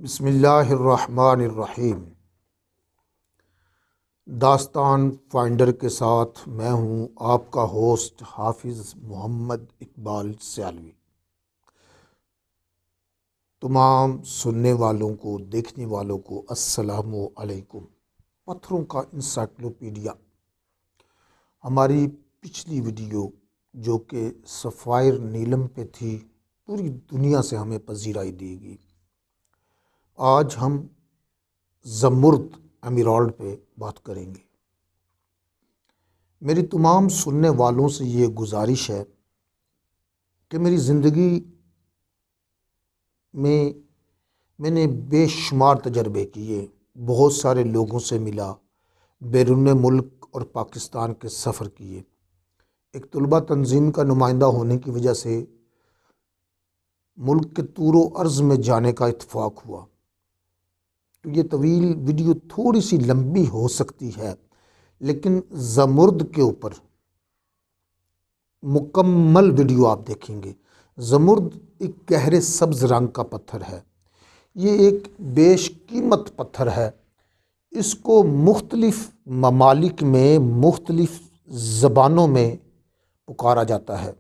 بسم اللہ الرحمن الرحیم۔ داستان فائنڈر کے ساتھ میں ہوں آپ کا ہوسٹ حافظ محمد اقبال سیالوی۔ تمام سننے والوں کو، دیکھنے والوں کو السلام علیکم۔ پتھروں کا انسائکلوپیڈیا، ہماری پچھلی ویڈیو جو کہ سفائر نیلم پہ تھی، پوری دنیا سے ہمیں پذیرائی دی گئی۔ آج ہم زمرد ایمرالڈ پہ بات کریں گے۔ میری تمام سننے والوں سے یہ گزارش ہے کہ میری زندگی میں نے بے شمار تجربے کیے، بہت سارے لوگوں سے ملا، بیرون ملک اور پاکستان کے سفر کیے۔ ایک طلبہ تنظیم کا نمائندہ ہونے کی وجہ سے ملک کے طور و عرض میں جانے کا اتفاق ہوا۔ تو یہ طویل ویڈیو تھوڑی سی لمبی ہو سکتی ہے، لیکن زمرد کے اوپر مکمل ویڈیو آپ دیکھیں گے۔ زمرد ایک گہرے سبز رنگ کا پتھر ہے۔ یہ ایک بیش قیمت پتھر ہے۔ اس کو مختلف ممالک میں مختلف زبانوں میں پکارا جاتا ہے۔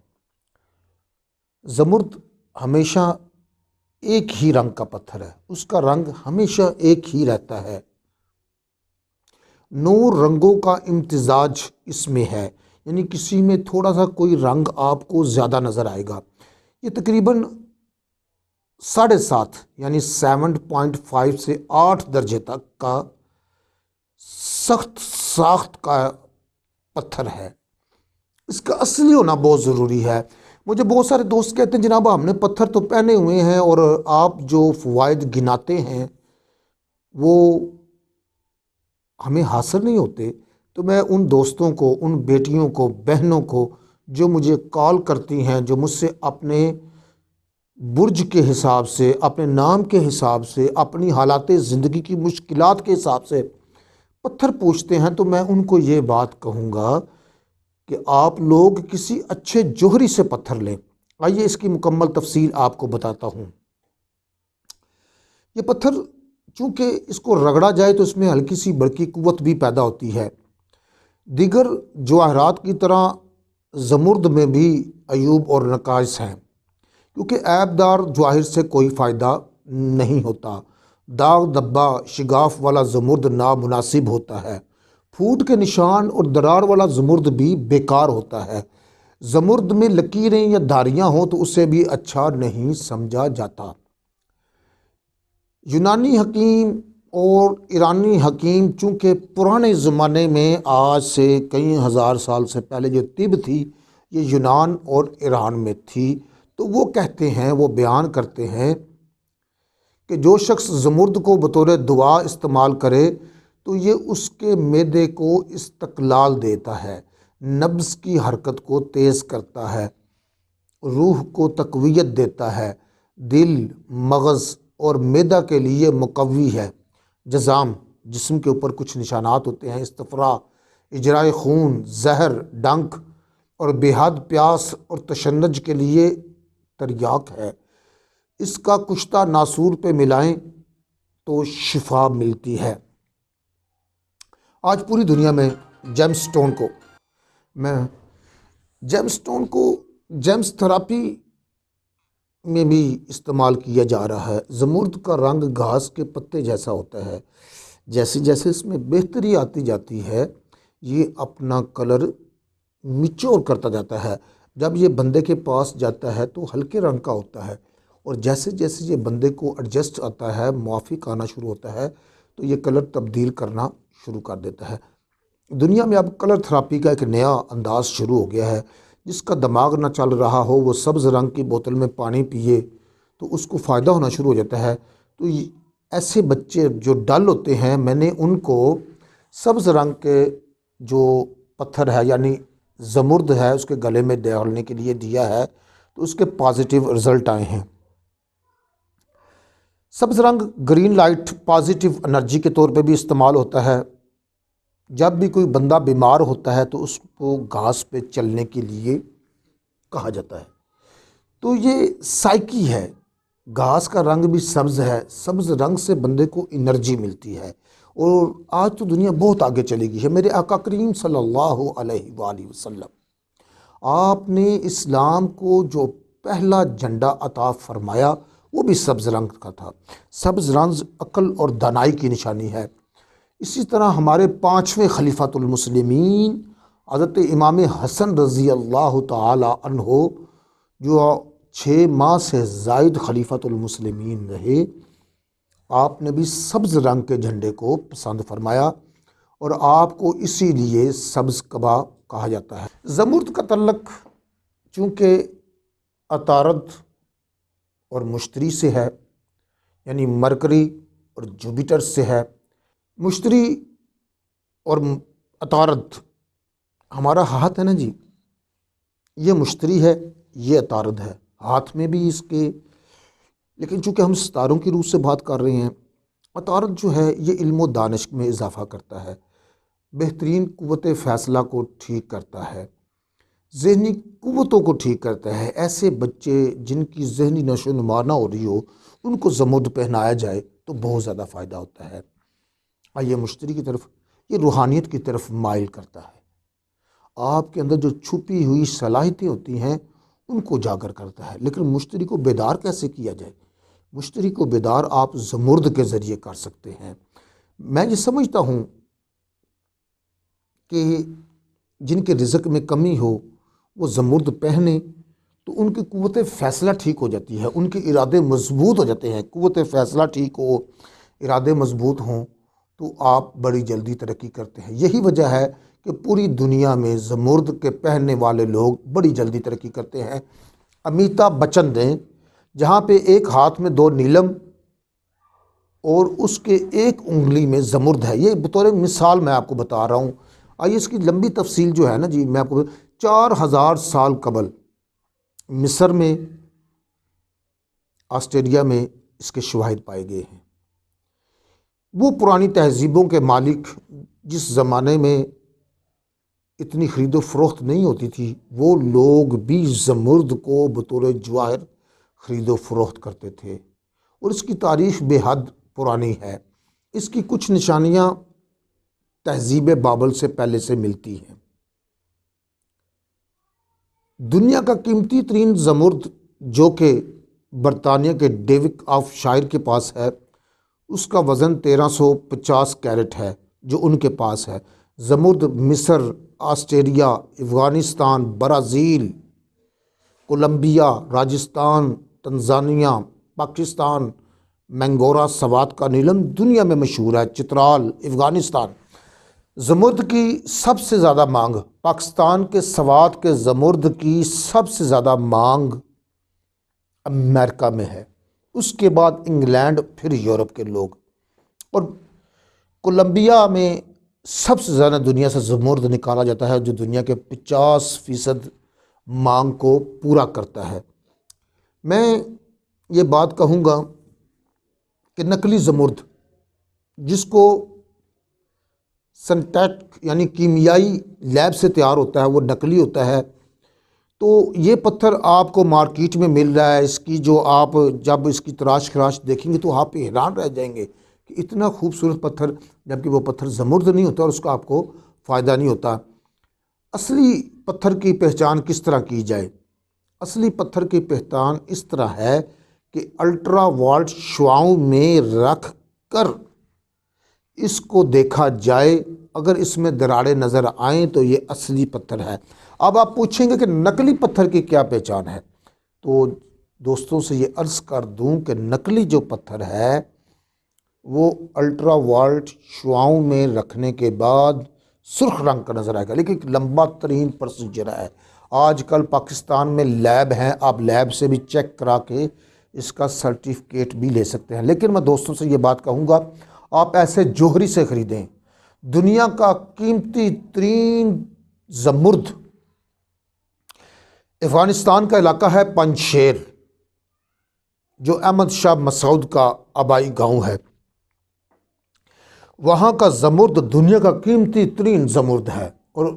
زمرد ہمیشہ ایک ہی رنگ کا پتھر ہے، اس کا رنگ ہمیشہ ایک ہی رہتا ہے۔ 9 رنگوں کا امتزاج اس میں ہے، یعنی کسی میں تھوڑا سا کوئی رنگ آپ کو زیادہ نظر آئے گا۔ یہ تقریباً 7.5 یعنی 7.5 سے 8 درجے تک کا سخت ساخت کا پتھر ہے۔ اس کا اصلی ہونا بہت ضروری ہے۔ مجھے بہت سارے دوست کہتے ہیں جناب ہم نے پتھر تو پہنے ہوئے ہیں اور آپ جو فوائد گناتے ہیں وہ ہمیں حاصل نہیں ہوتے۔ تو میں ان دوستوں کو، ان بیٹیوں کو، بہنوں کو جو مجھے کال کرتی ہیں، جو مجھ سے اپنے برج کے حساب سے، اپنے نام کے حساب سے، اپنی حالات زندگی کی مشکلات کے حساب سے پتھر پوچھتے ہیں، تو میں ان کو یہ بات کہوں گا کہ آپ لوگ کسی اچھے جوہری سے پتھر لیں۔ آئیے اس کی مکمل تفصیل آپ کو بتاتا ہوں۔ یہ پتھر چونکہ اس کو رگڑا جائے تو اس میں ہلکی سی برقی قوت بھی پیدا ہوتی ہے۔ دیگر جواہرات کی طرح زمرد میں بھی عیوب اور نقائص ہیں، کیونکہ عیب دار جواہر سے کوئی فائدہ نہیں ہوتا۔ داغ دھبا شگاف والا زمرد نامناسب ہوتا ہے۔ پھوٹ کے نشان اور درار والا زمرد بھی بیکار ہوتا ہے۔ زمرد میں لکیریں یا دھاریاں ہوں تو اسے بھی اچھا نہیں سمجھا جاتا۔ یونانی حکیم اور ایرانی حکیم چونکہ پرانے زمانے میں آج سے کئی ہزار سال سے پہلے جو طب تھی یہ یونان اور ایران میں تھی، تو وہ کہتے ہیں، وہ بیان کرتے ہیں کہ جو شخص زمرد کو بطور دوا استعمال کرے تو یہ اس کے معدے کو استقلال دیتا ہے، نبض کی حرکت کو تیز کرتا ہے، روح کو تقویت دیتا ہے، دل، مغز اور معدہ کے لیے مقوی ہے۔ جذام، جسم کے اوپر کچھ نشانات ہوتے ہیں، استفراء، اجرائے خون، زہر، ڈنک اور بے حد پیاس اور تشنج کے لیے تریاق ہے۔ اس کا کشتہ ناسور پہ ملائیں تو شفا ملتی ہے۔ آج پوری دنیا میں جیمز تھراپی میں بھی استعمال کیا جا رہا ہے۔ زمرد کا رنگ گھاس کے پتے جیسا ہوتا ہے۔ جیسے جیسے اس میں بہتری آتی جاتی ہے یہ اپنا کلر میچور کرتا جاتا ہے۔ جب یہ بندے کے پاس جاتا ہے تو ہلکے رنگ کا ہوتا ہے، اور جیسے جیسے یہ بندے کو ایڈجسٹ آتا ہے، موافق آنا شروع ہوتا ہے، تو یہ کلر تبدیل کرنا شروع کر دیتا ہے۔ دنیا میں اب کلر تھراپی کا ایک نیا انداز شروع ہو گیا ہے۔ جس کا دماغ نہ چل رہا ہو وہ سبز رنگ کی بوتل میں پانی پیے تو اس کو فائدہ ہونا شروع ہو جاتا ہے۔ تو ایسے بچے جو ڈل ہوتے ہیں، میں نے ان کو سبز رنگ کے جو پتھر ہے یعنی زمرد ہے اس کے گلے میں ڈالنے کے لیے دیا ہے، تو اس کے پازیٹیو رزلٹ آئے ہیں۔ سبز رنگ گرین لائٹ پازیٹیو انرجی کے طور پہ بھی استعمال ہوتا ہے۔ جب بھی کوئی بندہ بیمار ہوتا ہے تو اس کو گھاس پہ چلنے کے لیے کہا جاتا ہے۔ تو یہ سائیکی ہے، گھاس کا رنگ بھی سبز ہے، سبز رنگ سے بندے کو انرجی ملتی ہے، اور آج تو دنیا بہت آگے چلی گئی ہے۔ میرے آقا کریم صلی اللہ علیہ وآلہ وسلم، آپ نے اسلام کو جو پہلا جھنڈا عطا فرمایا وہ بھی سبز رنگ کا تھا۔ سبز رنگ عقل اور دانائی کی نشانی ہے۔ اسی طرح ہمارے پانچویں خلیفۃ المسلمین حضرت امام حسن رضی اللہ تعالی عنہ، جو 6 ماہ سے زائد خلیفۃ المسلمین رہے، آپ نے بھی سبز رنگ کے جھنڈے کو پسند فرمایا، اور آپ کو اسی لیے سبز قبا کہا جاتا ہے۔ زمرد کا تعلق چونکہ عطارد اور مشتری سے ہے، یعنی مرکری اور جوپیٹر سے ہے۔ مشتری اور عطارد، ہمارا ہاتھ ہے نا جی، یہ مشتری ہے، یہ عطارد ہے، ہاتھ میں بھی اس کے، لیکن چونکہ ہم ستاروں کی روح سے بات کر رہے ہیں، عطارد جو ہے یہ علم و دانش میں اضافہ کرتا ہے، بہترین قوت فیصلہ کو ٹھیک کرتا ہے، ذہنی قوتوں کو ٹھیک کرتا ہے۔ ایسے بچے جن کی ذہنی نشو و نما نہ ہو رہی ہو، ان کو زمرد پہنایا جائے تو بہت زیادہ فائدہ ہوتا ہے۔ آئیے مشتری کی طرف، یہ روحانیت کی طرف مائل کرتا ہے، آپ کے اندر جو چھپی ہوئی صلاحیتیں ہوتی ہیں ان کو اجاگر کرتا ہے۔ لیکن مشتری کو بیدار کیسے کیا جائے؟ مشتری کو بیدار آپ زمرد کے ذریعے کر سکتے ہیں۔ میں یہ سمجھتا ہوں کہ جن کے رزق میں کمی ہو وہ زمرد پہنے تو ان کی قوت فیصلہ ٹھیک ہو جاتی ہے، ان کے ارادے مضبوط ہو جاتے ہیں۔ قوت فیصلہ ٹھیک ہو، ارادے مضبوط ہوں تو آپ بڑی جلدی ترقی کرتے ہیں۔ یہی وجہ ہے کہ پوری دنیا میں زمرد کے پہننے والے لوگ بڑی جلدی ترقی کرتے ہیں۔ امیتابھ بچن نے، جہاں پہ ایک ہاتھ میں 2 نیلم اور اس کے ایک انگلی میں زمرد ہے، یہ بطور مثال میں آپ کو بتا رہا ہوں۔ آئیے اس کی لمبی تفصیل جو ہے نا جی، میں آپ کو 4000 سال قبل مصر میں، آسٹریلیا میں اس کے شواہد پائے گئے ہیں۔ وہ پرانی تہذیبوں کے مالک، جس زمانے میں اتنی خرید و فروخت نہیں ہوتی تھی، وہ لوگ بھی زمرد کو بطور جواہر خرید و فروخت کرتے تھے، اور اس کی تاریخ بے حد پرانی ہے۔ اس کی کچھ نشانیاں تہذیب بابل سے پہلے سے ملتی ہیں۔ دنیا کا قیمتی ترین زمرد جو کہ برطانیہ کے ڈیوک آف شائر کے پاس ہے، اس کا وزن 1350 کیرٹ ہے جو ان کے پاس ہے۔ زمرد مصر، Australia, Afghanistan, Brazil, Colombia, Rajasthan, Tanzania, Pakistan, Mingora Swat کا نیلم دنیا میں مشہور ہے۔ چترال، افغانستان۔ زمرد کی سب سے زیادہ مانگ، پاکستان کے سوات کے زمرد کی سب سے زیادہ مانگ امریکہ میں ہے، اس کے بعد انگلینڈ، پھر یورپ کے لوگ، اور کولمبیا میں سب سے زیادہ دنیا سے زمرد نکالا جاتا ہے، جو دنیا کے 50% مانگ کو پورا کرتا ہے۔ میں یہ بات کہوں گا کہ نقلی زمرد، جس کو سنتھیٹک یعنی کیمیائی لیب سے تیار ہوتا ہے، وہ نقلی ہوتا ہے، تو یہ پتھر آپ کو مارکیٹ میں مل رہا ہے، اس کی جو آپ جب اس کی تراش خراش دیکھیں گے تو آپ حیران رہ جائیں گے کہ اتنا خوبصورت پتھر، جبکہ وہ پتھر زمرد نہیں ہوتا اور اس کا آپ کو فائدہ نہیں ہوتا۔ اصلی پتھر کی پہچان کس طرح کی جائے؟ اصلی پتھر کی پہچان اس طرح ہے کہ الٹرا وائلٹ شعاؤں میں رکھ کر اس کو دیکھا جائے، اگر اس میں دراڑیں نظر آئیں تو یہ اصلی پتھر ہے۔ اب آپ پوچھیں گے کہ نقلی پتھر کی کیا پہچان ہے؟ تو دوستوں سے یہ عرض کر دوں کہ نقلی جو پتھر ہے وہ الٹرا وائلٹ شعاؤں میں رکھنے کے بعد سرخ رنگ کا نظر آئے گا، لیکن ایک لمبا ترین پروسیجر ہے۔ آج کل پاکستان میں لیب ہیں، آپ لیب سے بھی چیک کرا کے اس کا سرٹیفکیٹ بھی لے سکتے ہیں۔ لیکن میں دوستوں سے یہ بات کہوں گا، آپ ایسے جوہری سے خریدیں۔ دنیا کا قیمتی ترین زمرد افغانستان کا علاقہ ہے پنجشیر، جو احمد شاہ مسعود کا آبائی گاؤں ہے۔ وہاں کا زمرد دنیا کا قیمتی ترین زمرد ہے، اور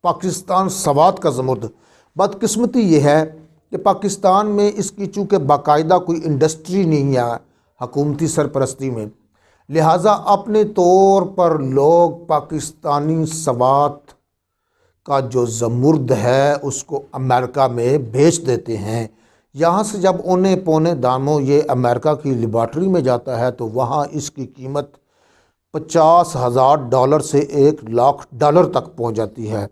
پاکستان سوات کا زمرد، بدقسمتی یہ ہے کہ پاکستان میں اس کی چونکہ باقاعدہ کوئی انڈسٹری نہیں ہے حکومتی سرپرستی میں، لہٰذا اپنے طور پر لوگ پاکستانی سوات کا جو زمرد ہے اس کو امریکہ میں بیچ دیتے ہیں۔ یہاں سے جب اونے پونے داموں یہ امریکہ کی لیبارٹری میں جاتا ہے تو وہاں اس کی قیمت $50,000 سے $1,00,000 تک پہنچ جاتی ہے۔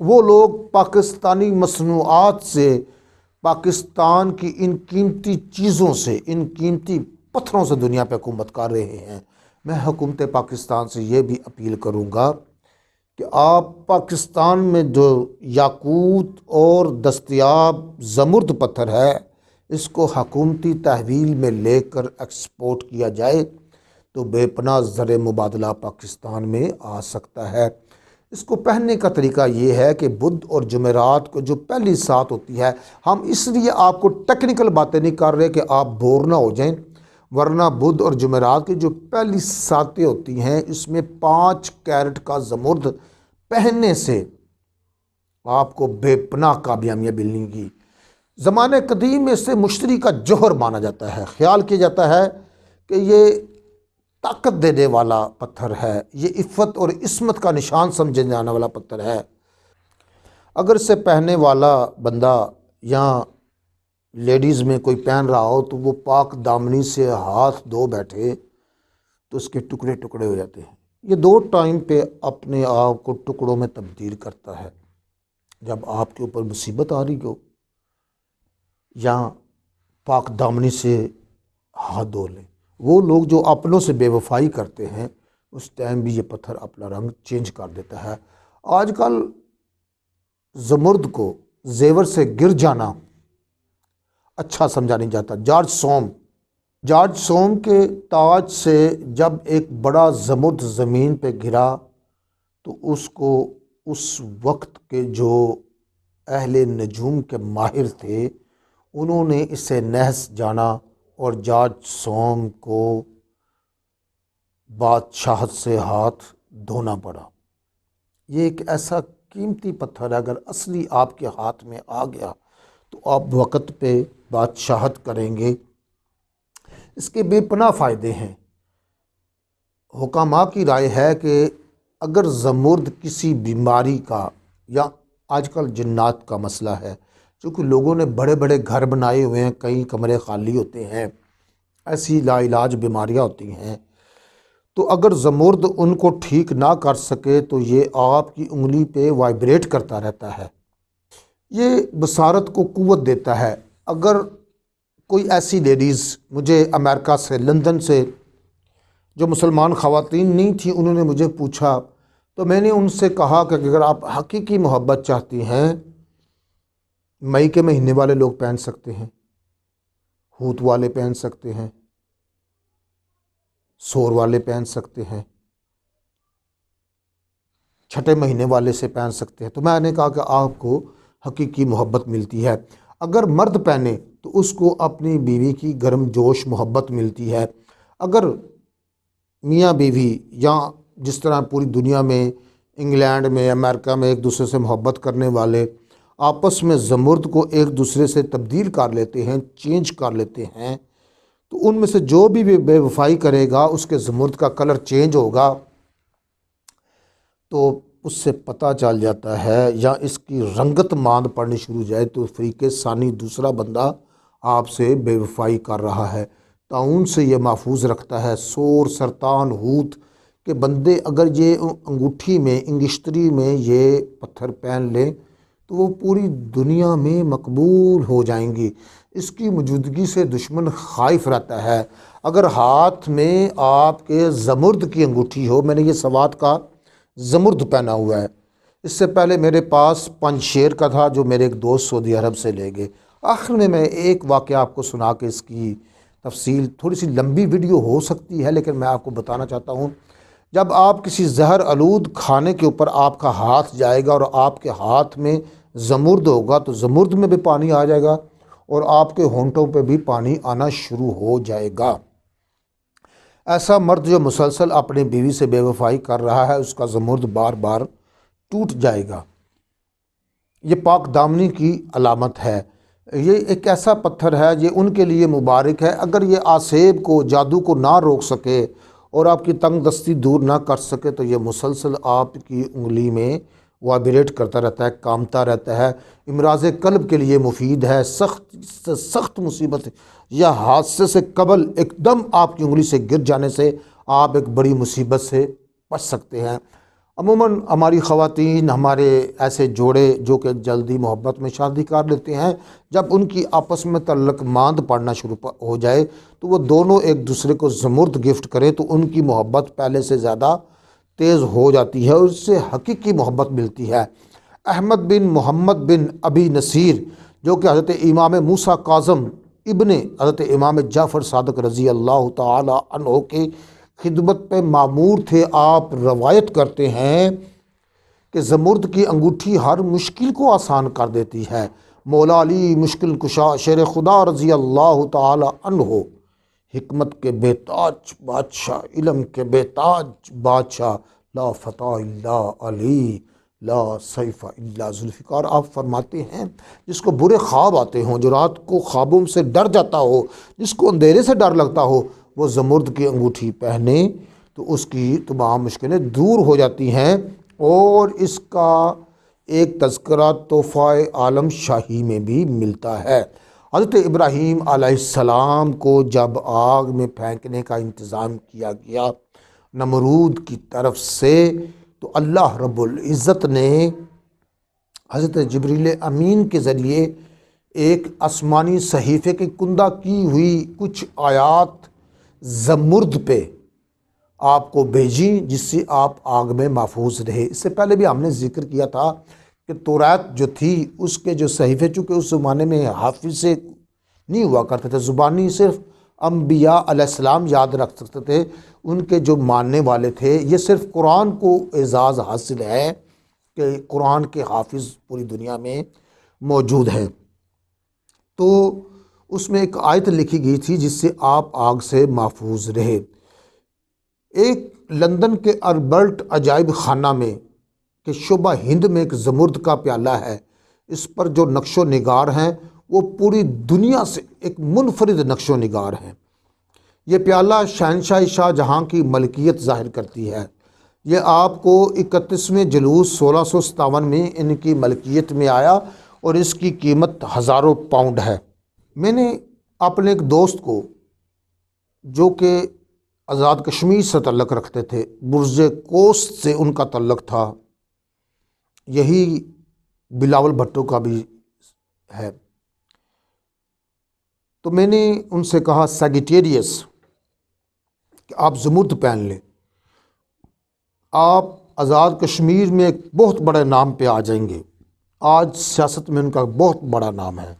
وہ لوگ پاکستانی مصنوعات سے، پاکستان کی ان قیمتی چیزوں سے، ان قیمتی پتھروں سے دنیا پہ حکومت کر رہے ہیں۔ میں حکومت پاکستان سے یہ بھی اپیل کروں گا کہ آپ پاکستان میں جو یاقوت اور دستیاب زمرد پتھر ہے اس کو حکومتی تحویل میں لے کر ایکسپورٹ کیا جائے تو بے پناہ زر مبادلہ پاکستان میں آ سکتا ہے۔ اس کو پہننے کا طریقہ یہ ہے کہ بدھ اور جمعرات کو جو پہلی سات ہوتی ہے، ہم اس لیے آپ کو ٹیکنیکل باتیں نہیں کر رہے کہ آپ بور نہ ہو جائیں، ورنہ بدھ اور جمعرات کی جو پہلی ساتیں ہوتی ہیں اس میں 5 کیرٹ کا زمرد پہننے سے آپ کو بے پناہ کامیابیاں ملیں گی۔ زمانے قدیم میں اسے مشتری کا جوہر مانا جاتا ہے، خیال کیا جاتا ہے کہ یہ طاقت دینے والا پتھر ہے، یہ عفت اور عصمت کا نشان سمجھے جانے والا پتھر ہے۔ اگر اسے پہننے والا بندہ یا لیڈیز میں کوئی پہن رہا ہو تو وہ پاک دامنی سے ہاتھ دھو بیٹھے تو اس کے ٹکڑے ٹکڑے ہو جاتے ہیں۔ یہ 2 ٹائم پہ اپنے آپ کو ٹکڑوں میں تبدیل کرتا ہے، جب آپ کے اوپر مصیبت آ رہی ہو یا پاک دامنی سے ہاتھ دھو لیں۔ وہ لوگ جو اپنوں سے بے وفائی کرتے ہیں اس ٹائم بھی یہ پتھر اپنا رنگ چینج کر دیتا ہے۔ آج کل زمرد کو زیور سے گر جانا اچھا سمجھا نہیں جاتا۔ جارج سوم کے تاج سے جب ایک بڑا زمرد زمین پہ گرا تو اس کو اس وقت کے جو اہل نجوم کے ماہر تھے انہوں نے اسے نحس جانا اور جارج سوم کو بادشاہت سے ہاتھ دھونا پڑا۔ یہ ایک ایسا قیمتی پتھر ہے، اگر اصلی آپ کے ہاتھ میں آ گیا تو آپ وقت پہ بادشاہت کریں گے۔ اس کے بے پناہ فائدے ہیں۔ حکماء کی رائے ہے کہ اگر زمرد کسی بیماری کا، یا آج کل جنات کا مسئلہ ہے، چونکہ لوگوں نے بڑے بڑے گھر بنائے ہوئے ہیں، کئی کمرے خالی ہوتے ہیں، ایسی لا علاج بیماریاں ہوتی ہیں، تو اگر زمرد ان کو ٹھیک نہ کر سکے تو یہ آپ کی انگلی پہ وائبریٹ کرتا رہتا ہے، یہ بصارت کو قوت دیتا ہے۔ اگر کوئی ایسی لیڈیز مجھے امریکہ سے، لندن سے، جو مسلمان خواتین نہیں تھیں، انہوں نے مجھے پوچھا تو میں نے ان سے کہا کہ اگر آپ حقیقی محبت چاہتی ہیں، مئی کے مہینے والے لوگ پہن سکتے ہیں، ہوت والے پہن سکتے ہیں، سور والے پہن سکتے ہیں، چھٹے مہینے والے سے پہن سکتے ہیں۔ تو میں نے کہا کہ آپ کو حقیقی محبت ملتی ہے۔ اگر مرد پہنے تو اس کو اپنی بیوی کی گرم جوش محبت ملتی ہے۔ اگر میاں بیوی یا جس طرح پوری دنیا میں، انگلینڈ میں، امریکہ میں ایک دوسرے سے محبت کرنے والے آپس میں زمرد کو ایک دوسرے سے تبدیل کر لیتے ہیں، چینج کر لیتے ہیں، تو ان میں سے جو بھی بے وفائی کرے گا اس کے زمرد کا کلر چینج ہوگا تو اس سے پتہ چل جاتا ہے، یا اس کی رنگت ماند پڑنی شروع ہو جائے تو فریق ثانی دوسرا بندہ آپ سے بے وفائی کر رہا ہے۔ طاعون سے یہ محفوظ رکھتا ہے، سور، سرطان، ہوت کے بندے اگر یہ انگوٹھی میں، انگشتری میں یہ پتھر پہن لیں تو وہ پوری دنیا میں مقبول ہو جائیں گی۔ اس کی موجودگی سے دشمن خائف رہتا ہے۔ اگر ہاتھ میں آپ کے زمرد کی انگوٹھی ہو، میں نے یہ سوات کا زمرد پہنا ہوا ہے، اس سے پہلے میرے پاس پنجشیر کا تھا جو میرے ایک دوست سعودی عرب سے لے گئے۔ آخر میں ایک واقعہ آپ کو سنا کے اس کی تفصیل، تھوڑی سی لمبی ویڈیو ہو سکتی ہے لیکن میں آپ کو بتانا چاہتا ہوں، جب آپ کسی زہر آلود کھانے کے اوپر آپ کا ہاتھ جائے گا اور آپ کے ہاتھ میں زمرد ہوگا تو زمرد میں بھی پانی آ جائے گا اور آپ کے ہونٹوں پہ بھی پانی آنا شروع ہو جائے گا۔ ایسا مرد جو مسلسل اپنی بیوی سے بے وفائی کر رہا ہے اس کا زمرد بار بار ٹوٹ جائے گا۔ یہ پاک دامنی کی علامت ہے۔ یہ ایک ایسا پتھر ہے، یہ ان کے لیے مبارک ہے۔ اگر یہ آسیب کو، جادو کو نہ روک سکے اور آپ کی تنگ دستی دور نہ کر سکے تو یہ مسلسل آپ کی انگلی میں وائبریٹ کرتا رہتا ہے، کامتا رہتا ہے۔ امراض قلب کے لیے مفید ہے۔ سخت سے سخت مصیبت یا حادثے سے قبل ایک دم آپ کی انگلی سے گر جانے سے آپ ایک بڑی مصیبت سے بچ سکتے ہیں۔ عموماً ہماری خواتین، ہمارے ایسے جوڑے جو کہ جلدی محبت میں شادی کر لیتے ہیں، جب ان کی آپس میں تعلق ماند پڑنا شروع ہو جائے تو وہ دونوں ایک دوسرے کو زمرد گفٹ کریں تو ان کی محبت پہلے سے زیادہ تیز ہو جاتی ہے اور اس سے حقیقی محبت ملتی ہے۔ احمد بن محمد بن ابی نصیر جو کہ حضرت امام موسیٰ کاظم ابن حضرت امام جعفر صادق رضی اللہ تعالی عنہ کے خدمت پہ معمور تھے، آپ روایت کرتے ہیں کہ زمرد کی انگوٹھی ہر مشکل کو آسان کر دیتی ہے۔ مولا علی مشکل کشا شیر خدا رضی اللہ تعالی عنہ، حکمت کے بے تاج بادشاہ، علم کے بے تاج بادشاہ، لا فتح الا علی، لا سیف الا ذوالفقار، آپ فرماتے ہیں جس کو برے خواب آتے ہوں، جو رات کو خوابوں سے ڈر جاتا ہو، جس کو اندھیرے سے ڈر لگتا ہو، وہ زمرد کی انگوٹھی پہنے تو اس کی تمام مشکلیں دور ہو جاتی ہیں۔ اور اس کا ایک تذکرہ تحفہ عالم شاہی میں بھی ملتا ہے۔ حضرت ابراہیم علیہ السلام کو جب آگ میں پھینکنے کا انتظام کیا گیا نمرود کی طرف سے تو اللہ رب العزت نے حضرت جبریل امین کے ذریعے ایک آسمانی صحیفے کی کندہ کی ہوئی کچھ آیات زمرد پہ آپ کو بھیجی، جس سے آپ آگ میں محفوظ رہے۔ اس سے پہلے بھی ہم نے ذکر کیا تھا کہ تورات جو تھی اس کے جو صحیفے، چونکہ اس زمانے میں حافظ سے نہیں ہوا کرتے تھے، زبانی صرف انبیاء علیہ السلام یاد رکھ سکتے تھے، ان کے جو ماننے والے تھے۔ یہ صرف قرآن کو اعزاز حاصل ہے کہ قرآن کے حافظ پوری دنیا میں موجود ہیں۔ تو اس میں ایک آیت لکھی گئی تھی جس سے آپ آگ سے محفوظ رہے۔ ایک لندن کے البرٹ عجائب خانہ میں کہ شعبہ ہند میں ایک زمرد کا پیالہ ہے، اس پر جو نقش و نگار ہیں وہ پوری دنیا سے ایک منفرد نقش و نگار ہیں۔ یہ پیالہ شہنشاہ شاہ جہاں کی ملکیت ظاہر کرتی ہے۔ یہ آپ کو 31ویں جلوس 1657 میں ان کی ملکیت میں آیا اور اس کی قیمت ہزاروں پاؤنڈ ہے۔ میں نے اپنے ایک دوست کو جو کہ آزاد کشمیر سے تعلق رکھتے تھے، برج کوست سے ان کا تعلق تھا، یہی بلاول بھٹو کا بھی ہے، تو میں نے ان سے کہا سیگیٹیریس کہ آپ زمرد پہن لیں، آپ آزاد کشمیر میں ایک بہت بڑے نام پہ آ جائیں گے۔ آج سیاست میں ان کا بہت بڑا نام ہے۔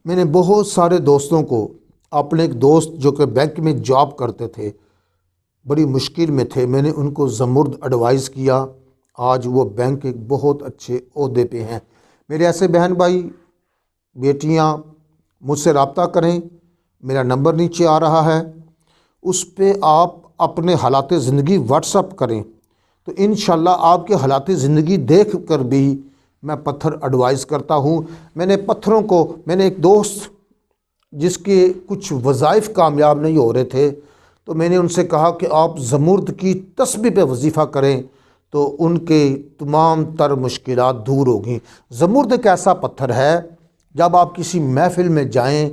میں نے بہت سارے دوستوں کو، اپنے ایک دوست جو کہ بینک میں جاب کرتے تھے، بڑی مشکل میں تھے، میں نے ان کو زمرد ایڈوائز کیا، آج وہ بینک ایک بہت اچھے عہدے پہ ہیں۔ میرے ایسے بہن بھائی بیٹیاں مجھ سے رابطہ کریں، میرا نمبر نیچے آ رہا ہے، اس پہ آپ اپنے حالات زندگی واٹس اپ کریں تو انشاءاللہ آپ کے حالات زندگی دیکھ کر بھی میں پتھر ایڈوائز کرتا ہوں۔ میں نے ایک دوست جس کے کچھ وظائف کامیاب نہیں ہو رہے تھے تو میں نے ان سے کہا کہ آپ زمرد کی تسبیح پہ وظیفہ کریں تو ان کے تمام تر مشکلات دور ہوگی۔ زمرد ایک ایسا پتھر ہے، جب آپ کسی محفل میں جائیں،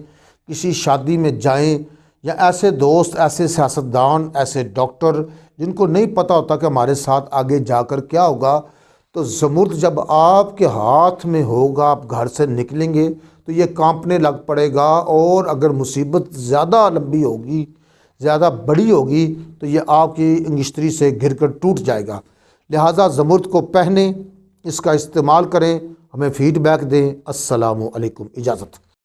کسی شادی میں جائیں، یا ایسے دوست، ایسے سیاستدان، ایسے ڈاکٹر جن کو نہیں پتہ ہوتا کہ ہمارے ساتھ آگے جا کر کیا ہوگا، تو زمرد جب آپ کے ہاتھ میں ہوگا، آپ گھر سے نکلیں گے تو یہ کانپنے لگ پڑے گا، اور اگر مصیبت زیادہ لمبی ہوگی، زیادہ بڑی ہوگی تو یہ آپ کی انگشتری سے گر کر ٹوٹ جائے گا۔ لہٰذا زمرد کو پہنیں، اس کا استعمال کریں، ہمیں فیڈ بیک دیں۔ السلام علیکم، اجازت۔